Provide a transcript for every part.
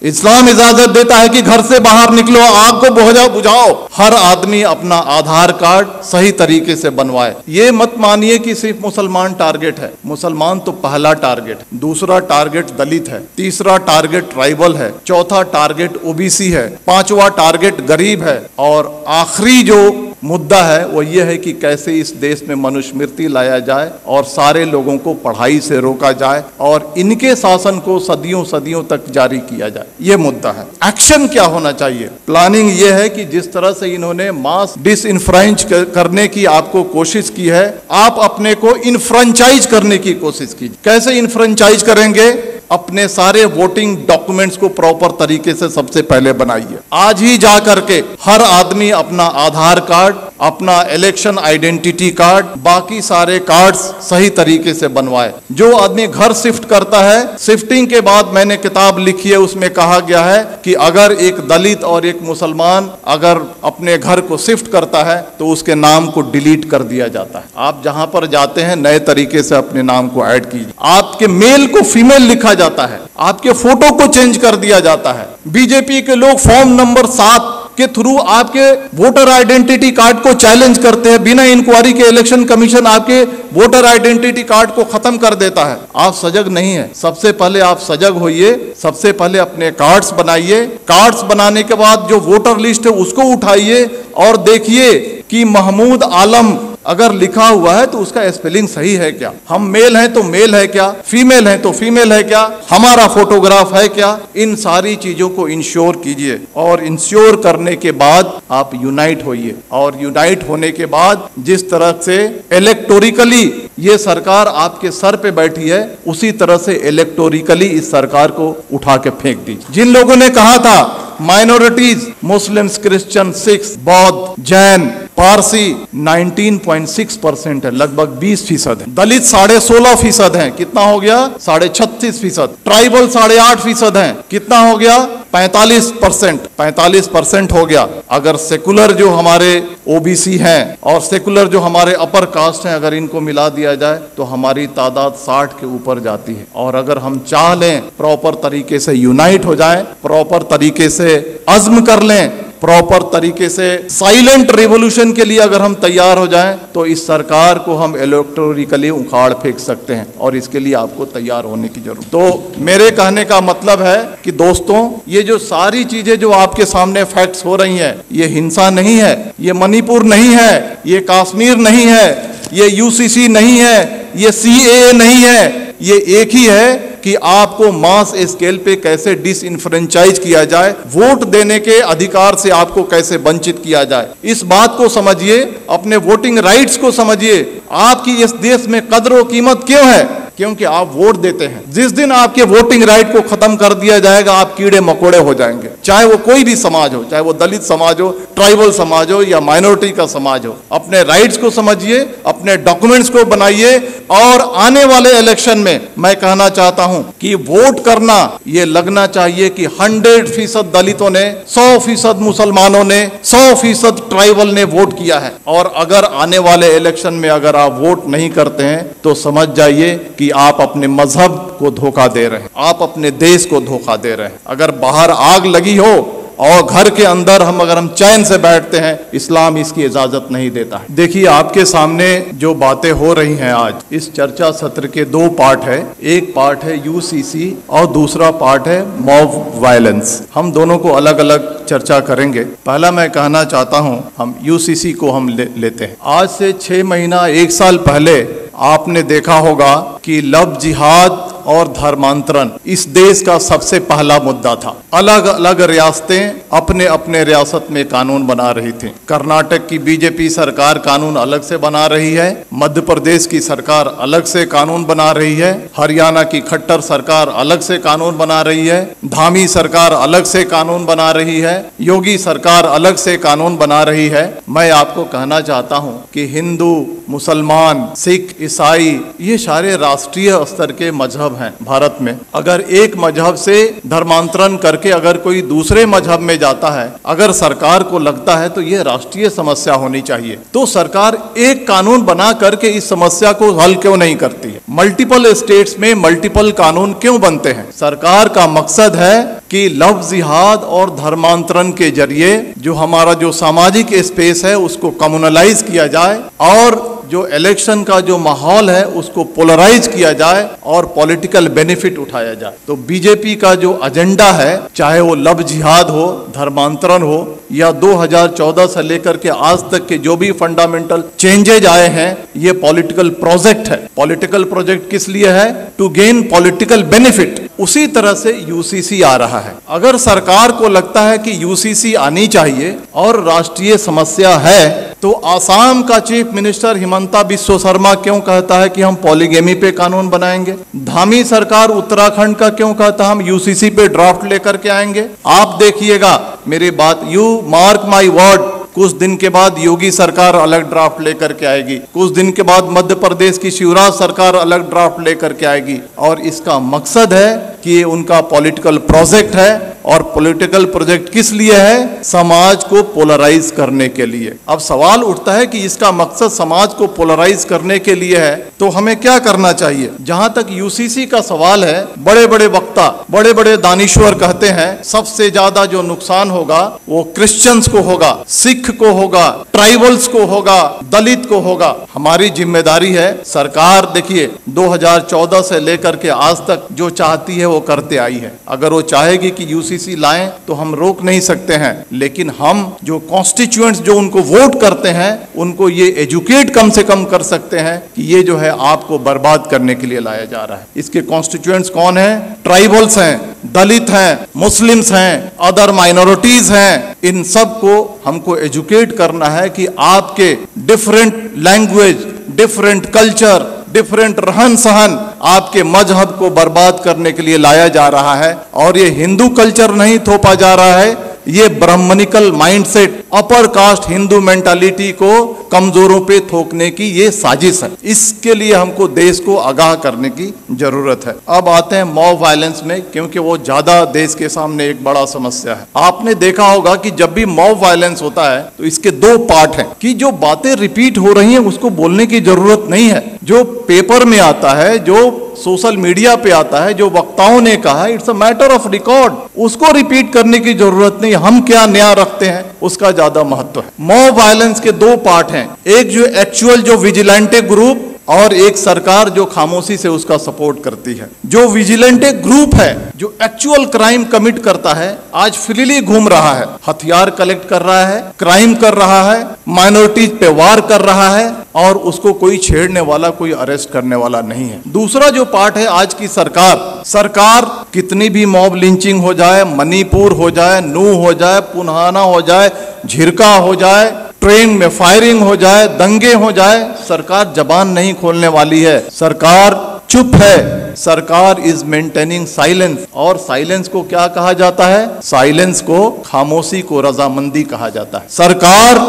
इस्लाम इजाजत देता है कि घर से बाहर निकलो, आग को बुझाओ, हर आदमी अपना आधार कार्ड सही तरीके से बनवाए। ये मत मानिए कि सिर्फ मुसलमान टारगेट है। मुसलमान तो पहला टारगेट, दूसरा टारगेट दलित है, तीसरा टारगेट ट्राइबल है, चौथा टारगेट ओबीसी है, पांचवा टारगेट गरीब है, और आखिरी जो मुद्दा है वो ये है कि कैसे इस देश में मनुस्मृति लाया जाए और सारे लोगों को पढ़ाई से रोका जाए और इनके शासन को सदियों सदियों तक जारी किया जाए। ये मुद्दा है। एक्शन क्या होना चाहिए? प्लानिंग ये है कि जिस तरह से इन्होंने मास डिसइंफ्रेंच करने की आपको कोशिश की है, आप अपने को इनफ्रेंचाइज करने की कोशिश कीजिए। कैसे इनफ्रेंचाइज करेंगे? अपने सारे वोटिंग डॉक्यूमेंट्स को प्रॉपर तरीके से सबसे पहले बनाइए। आज ही जा करके हर आदमी अपना आधार कार्ड, अपना इलेक्शन आइडेंटिटी कार्ड, बाकी सारे कार्ड्स सही तरीके से बनवाए। जो आदमी घर शिफ्ट करता है, शिफ्टिंग के बाद मैंने किताब लिखी है, उसमें कहा गया है कि अगर एक दलित और एक मुसलमान अगर अपने घर को शिफ्ट करता है तो उसके नाम को डिलीट कर दिया जाता है। आप जहां पर जाते हैं नए तरीके से अपने नाम को ऐड कीजिए। आपके मेल को फीमेल लिखा जाता है, आपके फोटो को चेंज कर दिया जाता है। बीजेपी के लोग फॉर्म नंबर 7 के थ्रू आपके वोटर आइडेंटिटी कार्ड को चैलेंज करते हैं। बिना इंक्वायरी के इलेक्शन कमीशन आपके वोटर आइडेंटिटी कार्ड को खत्म कर देता है। आप सजग नहीं है। सबसे पहले आप सजग होइए, सबसे पहले अपने कार्ड्स बनाइए। कार्ड्स बनाने के बाद जो वोटर लिस्ट है उसको उठाइए और देखिए कि महमूद आलम अगर लिखा हुआ है तो उसका स्पेलिंग सही है क्या, हम मेल हैं तो मेल है क्या, फीमेल हैं तो फीमेल है क्या, हमारा फोटोग्राफ है क्या। इन सारी चीजों को इंश्योर कीजिए और इंश्योर करने के बाद आप यूनाइट होइए। और यूनाइट होने के बाद जिस तरह से इलेक्टोरिकली ये सरकार आपके सर पे बैठी है, उसी तरह से इलेक्टोरिकली इस सरकार को उठा के फेंक दीजिए। जिन लोगों ने कहा था माइनॉरिटीज, मुस्लिम्स, क्रिश्चियन, सिख, बौद्ध, जैन, पारसी 19.6% है, लगभग 20% है। दलित 16.5% है, कितना हो गया? 36.5%। ट्राइबल 8.5% है, कितना हो गया? 45% हो गया। अगर सेकुलर जो हमारे ओबीसी हैं और सेकुलर जो हमारे अपर कास्ट हैं, अगर इनको मिला दिया जाए तो हमारी तादाद 60 के ऊपर जाती है। और अगर हम चाह लें प्रॉपर तरीके से यूनाइट हो जाएं, प्रॉपर तरीके से अज़्म कर लें, प्रॉपर तरीके से साइलेंट रेवोल्यूशन के लिए अगर हम तैयार हो जाएं, तो इस सरकार को हम इलेक्टोरिकली उखाड़ फेंक सकते हैं। और इसके लिए आपको तैयार होने की जरूरत। तो मेरे कहने का मतलब है कि दोस्तों, ये जो सारी चीजें जो आपके सामने फैक्ट्स हो रही हैं, ये हिंसा नहीं है, ये मणिपुर नहीं है, ये कश्मीर नहीं है, ये यूसीसी नहीं है, ये सीएए नहीं है। ये एक ही है कि आपको मास स्केल पे कैसे डिसइंफ्रेंचाइज किया जाए, वोट देने के अधिकार से आपको कैसे वंचित किया जाए। इस बात को समझिए, अपने वोटिंग राइट्स को समझिए। आपकी इस देश में कदर व कीमत क्यों है? क्योंकि आप वोट देते हैं। जिस दिन आपके वोटिंग राइट को खत्म कर दिया जाएगा, आप कीड़े मकोड़े हो जाएंगे। चाहे वो कोई भी समाज हो, चाहे वो दलित समाज हो, ट्राइबल समाज हो या माइनॉरिटी का समाज हो। अपने राइट्स को समझिए, अपने डॉक्यूमेंट्स को बनाइए। और आने वाले इलेक्शन में मैं कहना चाहता हूं कि वोट करना ये लगना चाहिए कि 100% दलितों ने, 100% मुसलमानों ने, 100% ट्राइबल ने वोट किया है। और अगर आने वाले इलेक्शन में अगर आप वोट नहीं करते हैं तो समझ जाइए कि आप अपने मजहब को धोखा दे रहे हैं, आप अपने देश को धोखा दे रहे हैं। अगर बाहर आग लगी हो और घर के अंदर अगर हम चैन से बैठते हैं, इस्लाम इसकी इजाजत नहीं देता है। देखिए, आपके सामने जो बातें हो रही हैं आज, इस चर्चा सत्र के 2 पार्ट है। एक पार्ट है यूसीसी और दूसरा पार्ट है मॉब वायलेंस। हम दोनों को अलग अलग चर्चा करेंगे। पहला मैं कहना चाहता हूं, हम यूसीसी को हम लेते हैं। आज से 6 महीना 1 साल पहले आपने देखा होगा कि लव जिहाद और धर्मांतरण इस देश का सबसे पहला मुद्दा था। अलग अलग रियासतें अपने अपने रियासत में कानून बना रही थी। कर्नाटक की बीजेपी सरकार कानून अलग से बना रही है, मध्य प्रदेश की सरकार अलग से कानून बना रही है, हरियाणा की खट्टर सरकार अलग से कानून बना रही है, धामी सरकार अलग से कानून बना रही है, योगी सरकार अलग से कानून बना रही है। मैं आपको कहना चाहता हूं कि हिंदू, मुसलमान, सिख, ईसाई ये सारे राष्ट्रीय स्तर के मजहब हैं भारत में, अगर एक मजहब से धर्मांतरण करके अगर कोई दूसरे मजहब में जाता है, अगर सरकार को लगता है तो ये राष्ट्रीय समस्या होनी चाहिए, तो सरकार एक कानून बना करके इस समस्या को हल क्यों नहीं करती है? मल्टीपल स्टेट्स में मल्टीपल कानून क्यों बनते हैं? सरकार का मकसद है कि लव जिहाद और धर्मांतरण के जरिए जो हमारा जो सामाजिक स्पेस है उसको कम्युनलाइज किया जाए और जो इलेक्शन का जो माहौल है उसको पोलराइज किया जाए और पॉलिटिकल बेनिफिट उठाया जाए। तो बीजेपी का जो एजेंडा है, चाहे वो लव जिहाद हो, धर्मांतरण हो, या 2014 से लेकर के आज तक के जो भी फंडामेंटल चेंजेज आए हैं, ये पॉलिटिकल प्रोजेक्ट है। पॉलिटिकल प्रोजेक्ट किस लिए है? To gain political benefit. उसी तरह से यूसीसी आ रहा है। अगर सरकार को लगता है कि यूसीसी आनी चाहिए और राष्ट्रीय समस्या है, तो आसाम का चीफ मिनिस्टर हिमंता बिस्वा शर्मा क्यों कहता है कि हम पॉलीगेमी पे कानून बनाएंगे? धामी सरकार उत्तराखंड का क्यों कहता है हम यूसीसी पे ड्राफ्ट लेकर के आएंगे? आप देखिएगा मेरी बात, यू मार्क माई वर्ड, कुछ दिन के बाद योगी सरकार अलग ड्राफ्ट लेकर के आएगी, कुछ दिन के बाद मध्य प्रदेश की शिवराज सरकार अलग ड्राफ्ट लेकर के आएगी, और इसका मकसद है कि ये उनका पॉलिटिकल प्रोजेक्ट है। और पॉलिटिकल प्रोजेक्ट किस लिए है? समाज को पोलराइज करने के लिए। अब सवाल उठता है कि इसका मकसद समाज को पोलराइज करने के लिए है, तो हमें क्या करना चाहिए? जहां तक यूसीसी का सवाल है, बड़े बड़े वक्ता, बड़े बड़े दानिश्वर कहते हैं सबसे ज्यादा जो नुकसान होगा वो क्रिश्चियंस को होगा, सिख को होगा, ट्राइबल्स को होगा, दलित को होगा। हमारी जिम्मेदारी है, सरकार देखिए 2014 से लेकर के आज तक जो चाहती है वो करते आई है। अगर वो चाहेगी कि यूसीसी लाएं तो हम रोक नहीं सकते हैं, लेकिन हम जो कॉन्स्टिट्यूएंट्स जो उनको वोट करते हैं उनको ये एजुकेट कम से कम कर सकते हैं कि ये जो है आपको बर्बाद करने के लिए लाया जा रहा है। इसके कॉन्स्टिट्यूएंट्स कौन है? ट्राइबल्स हैं, दलित हैं, मुस्लिम्स हैं, अदर माइनॉरिटीज हैं। इन सब को हमको एजुकेट करना है कि आपके different language, different culture, different रहन सहन आपके मजहब को बर्बाद करने के लिए लाया जा रहा है। और ये हिंदू कल्चर नहीं थोपा जा रहा है, ये brahmanical mindset, upper caste Hindu mentality को कमजोरों पे थोकने की ये साजिश है। इसके लिए हमको देश को आगाह करने की जरूरत है। अब आते हैं मॉब वायलेंस में, क्योंकि वो ज्यादा देश के सामने एक बड़ा समस्या है। आपने देखा होगा कि जब भी मॉब वायलेंस होता है तो इसके दो पार्ट हैं कि जो बातें रिपीट हो रही हैं उसको बोलने की जरूरत नहीं है। जो पेपर में आता है, जो सोशल मीडिया पे आता है, जो वक्ताओं ने कहा है, it's a matter of record, उसको रिपीट करने की जरूरत नहीं। हम क्या नया रखते हैं उसका ज्यादा महत्व है। मॉब वायलेंस के दो पार्ट हैं, एक जो एक्चुअल जो विजिलेंटे ग्रुप और एक सरकार जो खामोशी से उसका सपोर्ट करती है। जो विजिलेंटे ग्रुप है, जो एक्चुअल क्राइम कमिट करता है, आज फ्रीली घूम रहा है, हथियार कलेक्ट कर रहा है, क्राइम कर रहा है, माइनॉरिटीज पे वार कर रहा है, और उसको कोई छेड़ने वाला, कोई अरेस्ट करने वाला नहीं है। दूसरा जो पार्ट है आज की सरकार कितनी भी मॉब लिंचिंग हो जाए, मणिपुर हो जाए, नू हो जाए, पुन्हाना हो जाए, झिरका हो जाए, ट्रेन में फायरिंग हो जाए, दंगे हो जाए, सरकार जबान नहीं खोलने वाली है। सरकार चुप है। सरकार इज मेंटेनिंग साइलेंस। और साइलेंस को क्या कहा जाता है? साइलेंस को, खामोशी को रजामंदी कहा जाता है। सरकार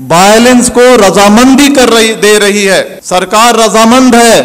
वायलेंस को रजामंदी दे रही है। सरकार रजामंद है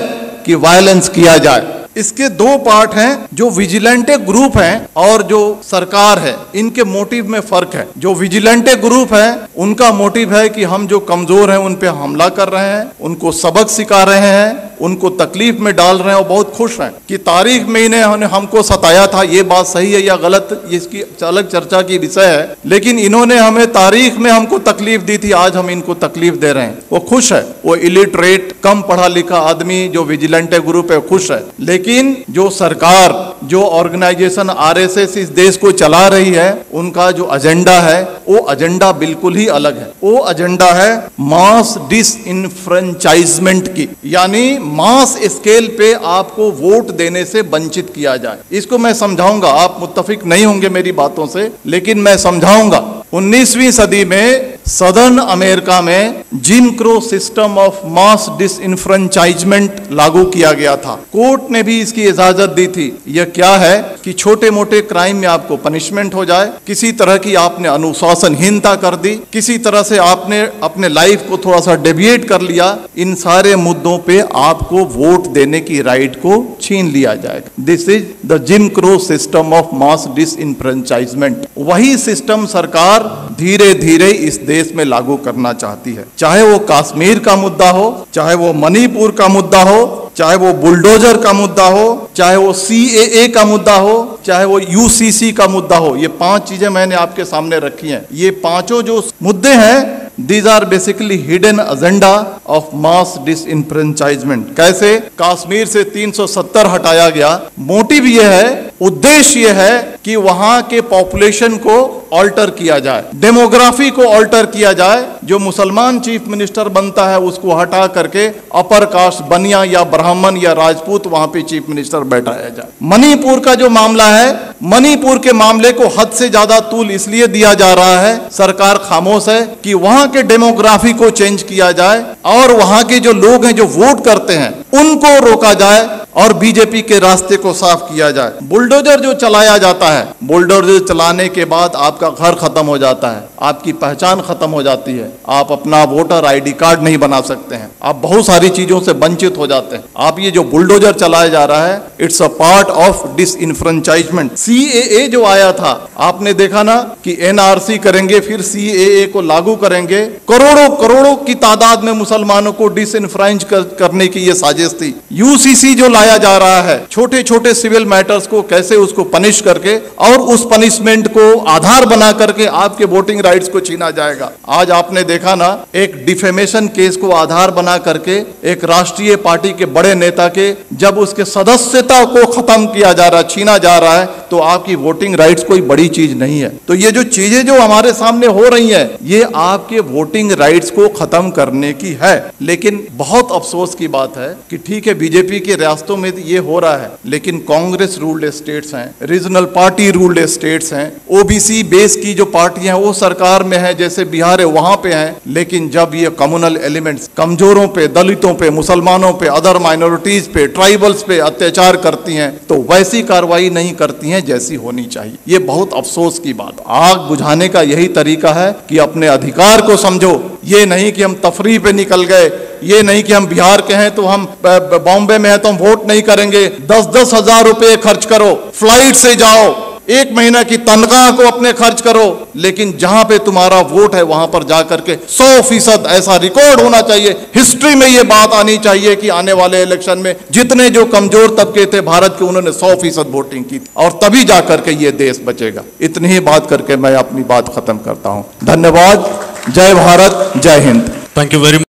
कि वायलेंस किया जाए। इसके दो पार्ट हैं, जो विजिलेंटे ग्रुप हैं और जो सरकार है, इनके मोटिव में फर्क है। जो विजिलेंटे ग्रुप है उनका मोटिव है कि हम जो कमजोर हैं उन पे हमला कर रहे हैं, उनको सबक सिखा रहे हैं, उनको तकलीफ में डाल रहे हैं, और बहुत खुश हैं कि तारीख में इन्हें हमको सताया था। ये बात सही है या गलत, इसकी अलग चर्चा की विषय है, लेकिन इन्होंने हमें तारीख में हमको तकलीफ दी थी, आज हम इनको तकलीफ दे रहे हैं। वो खुश है। वो इलिटरेट, कम पढ़ा लिखा आदमी जो विजिलेंटे ग्रुप है खुश है। लेकिन जो सरकार, जो ऑर्गेनाइजेशन आरएसएस इस देश को चला रही है, उनका जो एजेंडा है वो एजेंडा बिल्कुल ही अलग है। वो एजेंडा है मास डिसइनफ्रेंचाइजमेंट की, यानी मास स्केल पे आपको वोट देने से वंचित किया जाए। इसको मैं समझाऊंगा, आप मुत्तफिक नहीं होंगे मेरी बातों से, लेकिन मैं समझाऊंगा। 19वीं सदी में सदर्न अमेरिका में Jim Crow system of mass disenfranchisement लागू किया गया था। कोर्ट ने भी इसकी इजाजत दी थी। यह क्या है कि छोटे मोटे क्राइम में आपको पनिशमेंट हो जाए, किसी तरह की आपने अनुशासनहीनता कर दी, किसी तरह से आपने अपने लाइफ को थोड़ा सा डेविएट कर लिया, इन सारे मुद्दों पे आपको वोट देने की राइट को छीन लिया जाएगा। This is the Jim Crow system of mass disenfranchisement. वही सिस्टम सरकार धीरे धीरे इस देश में लागू करना चाहती है। चाहे वो कश्मीर का मुद्दा हो, चाहे वो मणिपुर का मुद्दा हो, चाहे वो बुलडोजर का मुद्दा हो, चाहे वो CAA का मुद्दा हो, चाहे वो UCC का मुद्दा हो। ये 5 चीजें मैंने आपके सामने रखी हैं। ये पांचों जो मुद्दे हैं, these are basically hidden agenda of mass disenfranchisement। कैसे कश्मीर से 370 हटाया गया, मोटिव ये है, उद्देश्य ये है कि वहां के पॉपुलेशन को ऑल्टर किया जाए, डेमोग्राफी को ऑल्टर किया जाए। जो मुसलमान चीफ मिनिस्टर बनता है उसको हटा करके अपर कास्ट बनिया या ब्राह्मण या राजपूत वहां पे चीफ मिनिस्टर बैठाया जाए। मणिपुर का जो मामला है, मणिपुर के मामले को हद से ज्यादा तूल इसलिए दिया जा रहा है, सरकार खामोश है, कि वहां के डेमोग्राफी को चेंज किया जाए और वहां के जो लोग हैं जो वोट करते हैं उनको रोका जाए और बीजेपी के रास्ते को साफ किया जाए। बुलडोजर जो चलाया जाता है, बुलडोजर चलाने के बाद आपका घर खत्म हो जाता है, आपकी पहचान खत्म हो जाती है, आप अपना वोटर ID कार्ड नहीं बना सकते हैं, आप बहुत सारी चीजों से वंचित हो जाते हैं। आप ये जो बुलडोजर चलाया जा रहा है, it's a part of disenfranchisement. CAA जो आया था, आपने देखा ना कि NRC करेंगे, फिर CAA को लागू करेंगे, करोड़ों करोड़ों की तादाद में मुसलमानों को डिसइंफ्रेंच करने की ये साजिश थी। UCC जो लाया जा रहा है, छोटे छोटे सिविल मैटर्स को कैसे उसको पनिश करके और उस पनिशमेंट को आधार बना करके आपके वोटिंग राइट्स को छीना जाएगा। आज आपने देखा ना, एक डिफेमेशन केस को आधार बना करके एक राष्ट्रीय पार्टी के बड़े नेता के जब उसके सदस्यता को खत्म किया जा रहा है, छीना जा रहा है, तो आपकी वोटिंग राइट्स कोई बड़ी चीज नहीं है। तो ये जो चीजें जो हमारे सामने हो रही हैं, ये आपके वोटिंग राइट्स को खत्म करने की है। लेकिन बहुत अफसोस की बात है कि ठीक है, बीजेपी के रियासतों में ये हो रहा है, लेकिन कांग्रेस रूल्ड स्टेट्स हैं, रीजनल पार्टी रूल्ड स्टेट्स हैं, OBC बेस की जो पार्टियां हैं वो सरकार में है, जैसे बिहार है वहां पे हैं। लेकिन जब ये कम्युनल एलिमेंट्स कमजोरों पे, दलितों पे, मुसलमानों पे, अदर माइनॉरिटीज पे, ट्राइबल्स पे अत्याचार करती हैं, तो वैसी कार्रवाई नहीं करती हैं जैसी होनी चाहिए। ये बहुत अफसोस की बात। आग बुझाने का यही तरीका है कि अपने अधिकार को समझो। ये नहीं कि हम तफरीह पे निकल गए, ये नहीं कि हम बिहार के हैं तो हम बॉम्बे में हैं तो हम वोट नहीं करेंगे। 10-10 हजार रुपए खर्च करो, फ्लाइट से जाओ, 1 महीना की तनख्वाह को अपने खर्च करो, लेकिन जहां पे तुम्हारा वोट है वहां पर जाकर के 100% ऐसा रिकॉर्ड होना चाहिए, हिस्ट्री में ये बात आनी चाहिए कि आने वाले इलेक्शन में जितने जो कमजोर तबके थे भारत के, उन्होंने 100% वोटिंग की थी, और तभी जाकर के ये देश बचेगा। इतनी ही बात करके मैं अपनी बात खत्म करता हूं। धन्यवाद। जय भारत, जय Hind. Thank you very much.